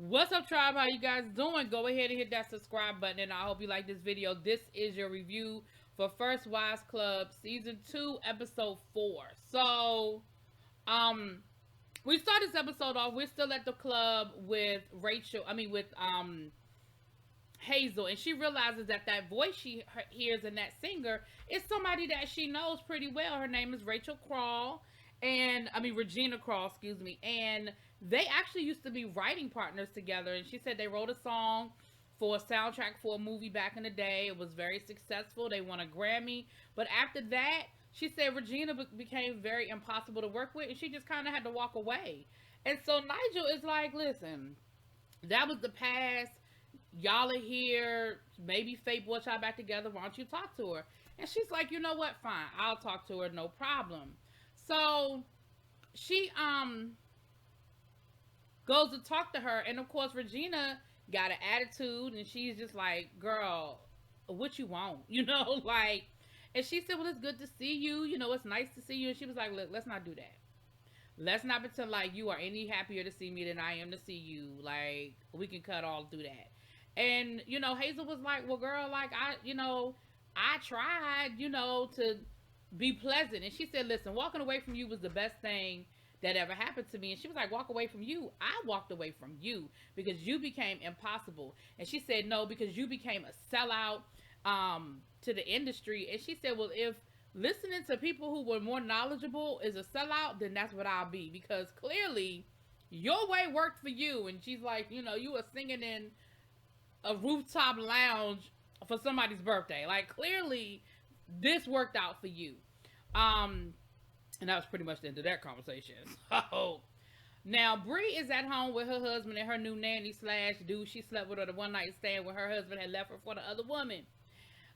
What's up, tribe? How you guys doing? Go ahead and hit that subscribe button, and I hope you like this video. This is your review for First Wives Club Season 2, Episode 4. So, um, we start this episode off. We're still at the club with Hazel, and she realizes that that voice she hears in that singer is somebody that she knows pretty well. Her name is Regina Crawl, excuse me, and they actually used to be writing partners together. And she said they wrote a song for a soundtrack for a movie back in the day. It was very successful. They won a Grammy, but after that, she said Regina became very impossible to work with, and she just kind of had to walk away. And so Nigel is like, listen, that was the past. Y'all are here. Maybe fate brought y'all back together. Why don't you talk to her? And she's like, you know what? Fine. I'll talk to her. No problem. So she goes to talk to her. And of course, Regina got an attitude. And she's just like, girl, what you want? Like, and she said, well, it's good to see you. It's nice to see you. And she was like, look, let's not do that. Let's not pretend like you are any happier to see me than I am to see you. Like, we can cut all through that. And, Hazel was like, well, girl, like, I tried, to be pleasant. And she said, listen, walking away from you was the best thing that ever happened to me. And she was like, walk away from you. I walked away from you because you became impossible. And she said, no, because you became a sellout to the industry. And she said, well, if listening to people who were more knowledgeable is a sellout, then that's what I'll be. Because clearly your way worked for you. And she's like, you were singing in a rooftop lounge for somebody's birthday. Like, clearly this worked out for you. And that was pretty much the end of that conversation. So now Bree is at home with her husband and her new nanny slash dude she slept with, or the one night stand when her husband had left her for the other woman.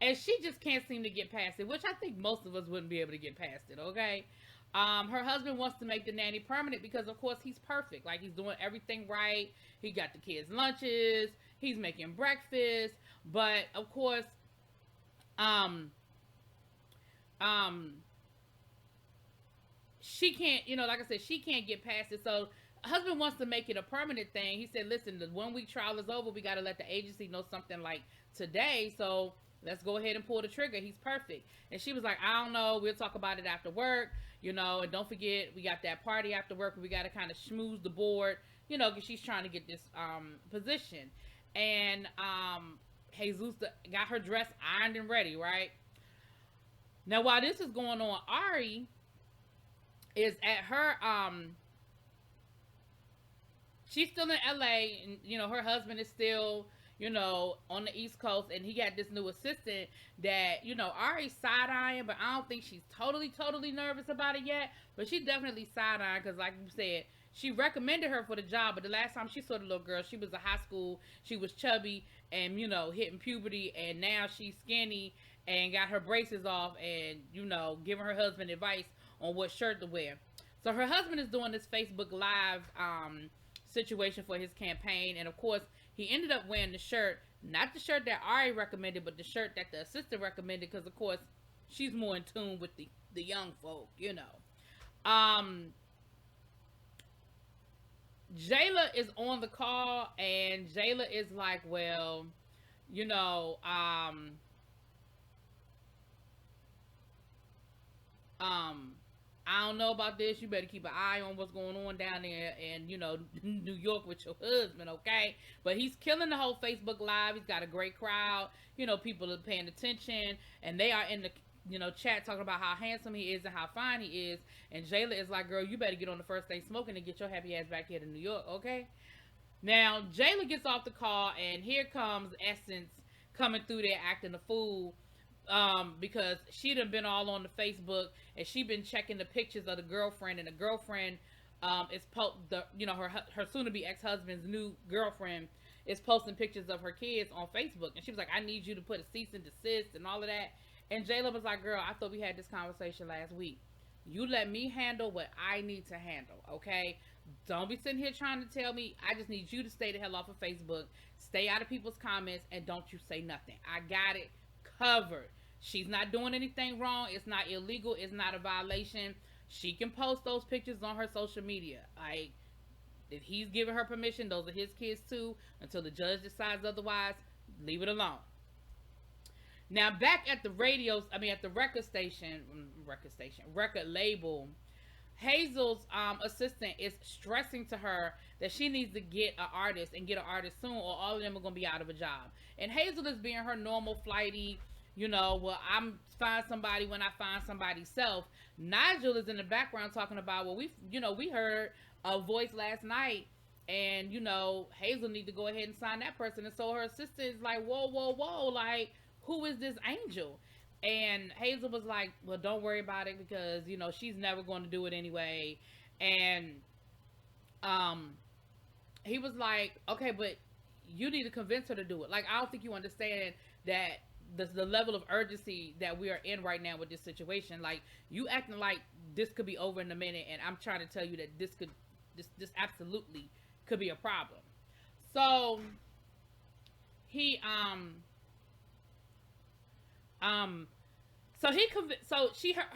And she just can't seem to get past it, which I think most of us wouldn't be able to get past it, okay? Her husband wants to make the nanny permanent because, of course, he's perfect. Like, he's doing everything right. He got the kids' lunches. He's making breakfast. But, of course, she can't, like I said, she can't get past it. So, husband wants to make it a permanent thing. He said, listen, the 1 week trial is over. We got to let the agency know something like today. So, let's go ahead and pull the trigger. He's perfect. And she was like, I don't know. We'll talk about it after work. And don't forget, we got that party after work. We got to kind of schmooze the board, because she's trying to get this position. And Jesus got her dress ironed and ready, right? Now, while this is going on, Ari is at her, she's still in LA, and, her husband is still, on the East Coast, and he got this new assistant that, Ari's side-eyeing, but I don't think she's totally nervous about it yet, but she's definitely side-eyeing, because like you said, she recommended her for the job, but the last time she saw the little girl, she was in high school, she was chubby, and, hitting puberty, and now she's skinny, and got her braces off, and, giving her husband advice on what shirt to wear. So her husband is doing this Facebook Live, situation for his campaign, and of course he ended up wearing the shirt, not the shirt that Ari recommended, but the shirt that the assistant recommended, because of course she's more in tune with the young folk. Jayla is on the call, and Jayla is like, well, I don't know about this. You better keep an eye on what's going on down there in, New York with your husband, okay? But he's killing the whole Facebook Live. He's got a great crowd. People are paying attention, and they are in the, chat talking about how handsome he is and how fine he is. And Jayla is like, girl, you better get on the first day smoking and get your happy ass back here to New York, okay? Now, Jayla gets off the call, and here comes Essence coming through there acting a fool. Because she done been all on the Facebook, and she been checking the pictures of the girlfriend, and the girlfriend is her soon-to-be ex-husband's new girlfriend is posting pictures of her kids on Facebook, and she was like, I need you to put a cease and desist and all of that. And Jayla was like, girl, I thought we had this conversation last week. You let me handle what I need to handle, okay? Don't be sitting here trying to tell me. I just need you to stay the hell off of Facebook, stay out of people's comments, and don't you say nothing. I got it covered. She's not doing anything wrong. It's not illegal. It's not a violation. She can post those pictures on her social media. Like, If he's giving her permission, those are his kids too. Until the judge decides otherwise, leave it alone. Now back at the at the record label, Hazel's assistant is stressing to her that she needs to get an artist and get an artist soon, or all of them are gonna be out of a job. And Hazel is being her normal flighty, well, I'm find somebody when I find somebody self. Nigel is in the background talking about, well, we heard a voice last night, and Hazel need to go ahead and sign that person. And so her assistant is like, whoa, whoa, whoa, like, who is this angel? And Hazel was like, well, don't worry about it, because she's never going to do it anyway. And he was like, okay, but you need to convince her to do it. Like, I don't think you understand that the level of urgency that we are in right now with this situation. Like, you acting like this could be over in a minute, and I'm trying to tell you that this absolutely could be a problem. So he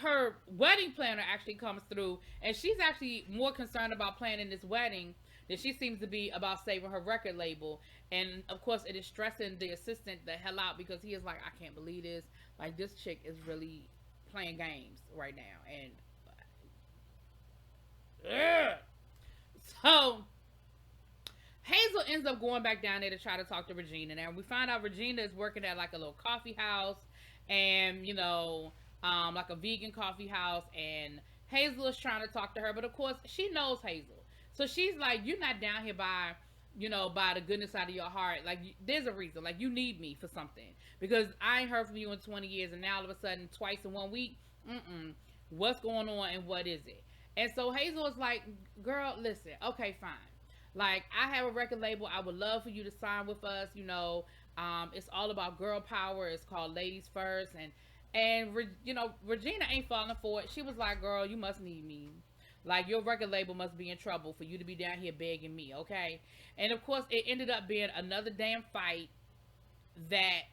her wedding planner actually comes through, and she's actually more concerned about planning this wedding than she seems to be about saving her record label. And of course, it is stressing the assistant the hell out, because he is like, I can't believe this. Like, this chick is really playing games right now. And so Hazel ends up going back down there to try to talk to Regina. Now we find out Regina is working at like a little coffee house, and like a vegan coffee house, and Hazel is trying to talk to her, but of course she knows Hazel, so she's like, you're not down here by by the goodness out of your heart. Like, there's a reason. Like, you need me for something, because I ain't heard from you in 20 years, and now all of a sudden twice in 1 week, what's going on, and what is it? And so Hazel is like, girl, listen, okay, fine. Like, I have a record label. I would love for you to sign with us. It's all about girl power. It's called Ladies First. And Regina ain't falling for it. She was like, girl, you must need me. Like, your record label must be in trouble for you to be down here begging me, okay? And of course, it ended up being another damn fight that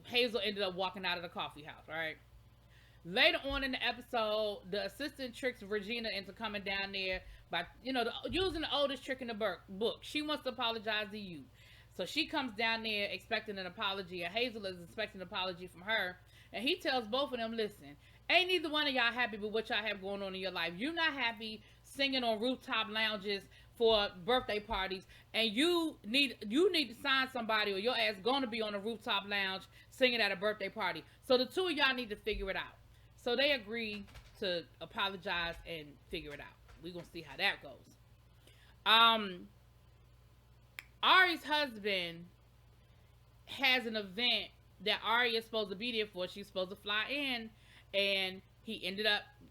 Hazel ended up walking out of the coffee house, right? Later on in the episode, the assistant tricks Regina into coming down there by, using the oldest trick in the book. She wants to apologize to you. So she comes down there expecting an apology, and Hazel is expecting an apology from her. And he tells both of them, listen, ain't neither one of y'all happy with what y'all have going on in your life. You're not happy singing on rooftop lounges for birthday parties, and you need to sign somebody, or your ass gonna be on a rooftop lounge singing at a birthday party. So the two of y'all need to figure it out. So they agree to apologize and figure it out. We're gonna see how that goes. Ari's husband has an event that Ari is supposed to be there for. She's supposed to fly in, and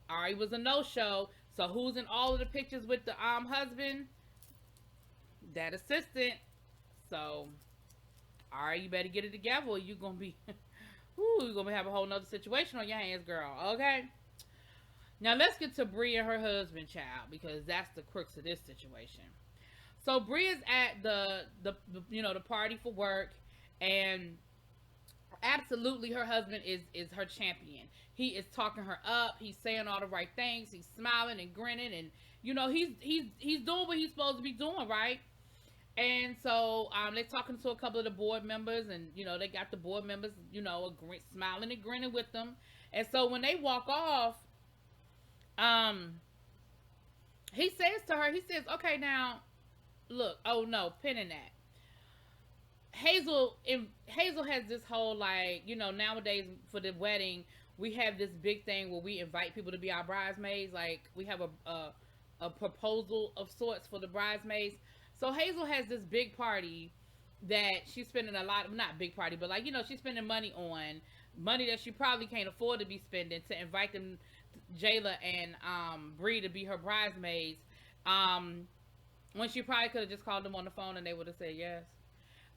Ari was a no-show. So who's in all of the pictures with the husband? That assistant. So Ari, you better get it together, or you're gonna be you're gonna have a whole nother situation on your hands, girl. Okay. Now let's get to Bree and her husband, child, because that's the crux of this situation. So Bree is at the party for work, and absolutely her husband is her champion. He is talking her up. He's saying all the right things. He's smiling and grinning, and he's doing what he's supposed to be doing, right? And so they're talking to a couple of the board members, and they got the board members smiling and grinning with them. And so when they walk off, he says to her, okay, now look, oh no, pin in that. Hazel has this whole, like, nowadays for the wedding, we have this big thing where we invite people to be our bridesmaids. Like, we have a proposal of sorts for the bridesmaids. So Hazel has this big party that she's spending a lot of, not big party, but like, she's spending money on, money that she probably can't afford to be spending, to invite them, Jayla and Bree, to be her bridesmaids, when she probably could have just called them on the phone and they would have said yes.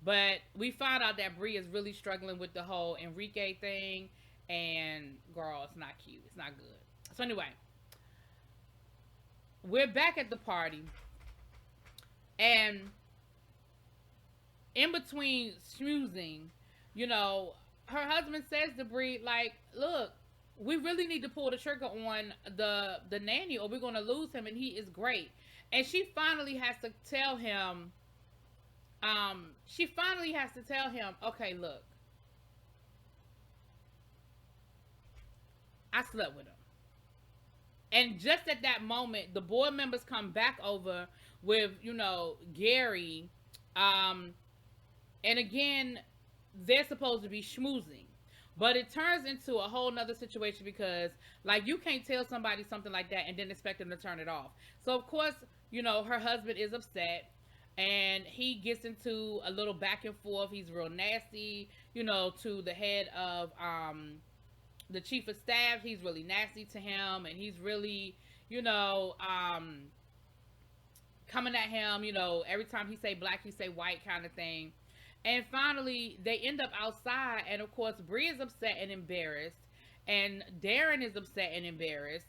But we found out that Bree is really struggling with the whole Enrique thing, and girl, it's not cute. It's not good. So anyway, we're back at the party, and in between schmoozing, her husband says to Bree, like, look, we really need to pull the trigger on the nanny, or we're gonna lose him, and he is great. And she finally has to tell him, okay, look, I slept with him. And just at that moment, the board members come back over with, Gary. Um, and again, they're supposed to be schmoozing. But it turns into a whole nother situation because, like, you can't tell somebody something like that and then expect them to turn it off. So, of course, her husband is upset and he gets into a little back and forth. He's real nasty, to the head of the chief of staff. He's really nasty to him, and he's really, you know, um, coming at him. Every time he say black, he say white, kind of thing. And finally, they end up outside, and of course, Bree is upset and embarrassed, and Darren is upset and embarrassed.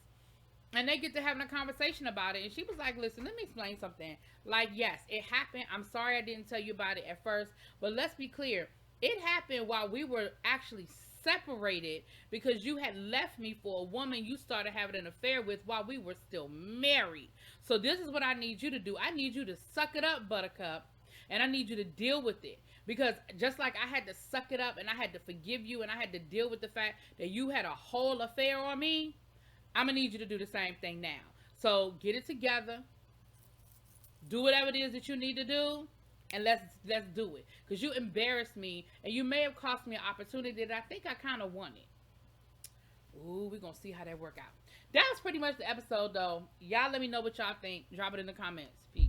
And they get to having a conversation about it. And she was like, listen, let me explain something. Like, yes, it happened. I'm sorry I didn't tell you about it at first. But let's be clear. It happened while we were actually separated because you had left me for a woman you started having an affair with while we were still married. So this is what I need you to do. I need you to suck it up, Buttercup. And I need you to deal with it. Because just like I had to suck it up and I had to forgive you and I had to deal with the fact that you had a whole affair on me, I'm going to need you to do the same thing now. So get it together. Do whatever it is that you need to do. And let's do it. Because you embarrassed me. And you may have cost me an opportunity that I think I kind of wanted. Ooh, we're going to see how that work out. That was pretty much the episode, though. Y'all let me know what y'all think. Drop it in the comments. Peace.